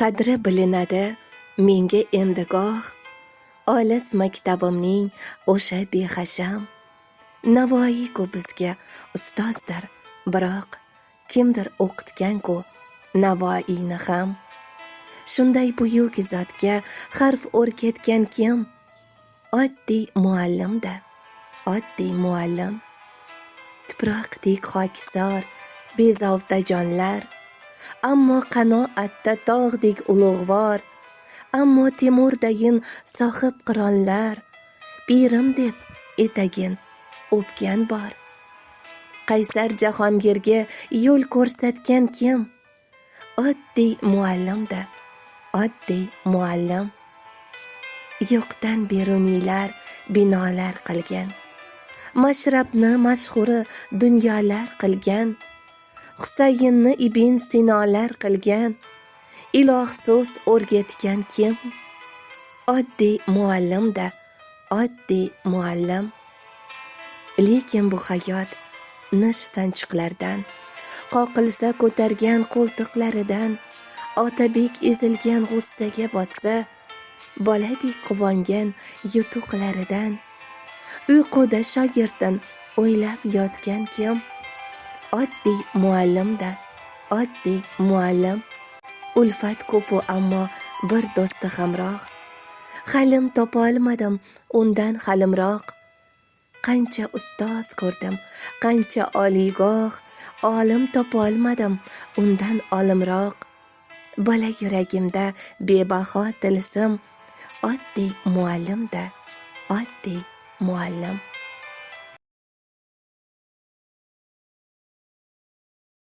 qadri bilinadi menga endi goh, olis maktabimning o'sha behasham. Navoiy-ku bizga ustozdir, biroq kimdir o'qitgan-ku Navoiyni ham. Shunday buyuk zotga harf o'rgatgan kim? Oddiy muallimda, oddiy muallim. Tuproqdek xokisor, bezovta jonlar, ammo qanoatda tog'dek ulug'vor, ammo Temurdayin sohib qironlar, pirim deb etagin o'pgan bor. Qaysar Jahongirga yo'l ko'rsatgan kim? Oddiy muallimda, oddiy muallim. Yo'qdan beruniylar binolar qilgan, Mashrabni mashhuri dunyolar qilgan, Husaynni ibn Sinolar qilgan, iloh so'z o'rgatgan kim? Oddiy muallimda, oddiy muallim. Lekin bu hayot nish sanchiqlardan, qoqilsa ko'targan qo'ltiqlaridan, Otabek ezilgan g'ussaga botsa, boladek quvongan yutuqlaridan, uyquda shogirdin o'ylab yotgan kim? Oddiy muallimda, oddiy muallim. Ulfat ko'pu ammo bir do'sti hamroh, halim topolmadim undan halimroq. Qancha ustoz ko'rdim, qancha oliygoh, olim topolmadim undan olimroq. Bola yuragimda bebaho tilsim, oddiy muallimda, oddiy muallim.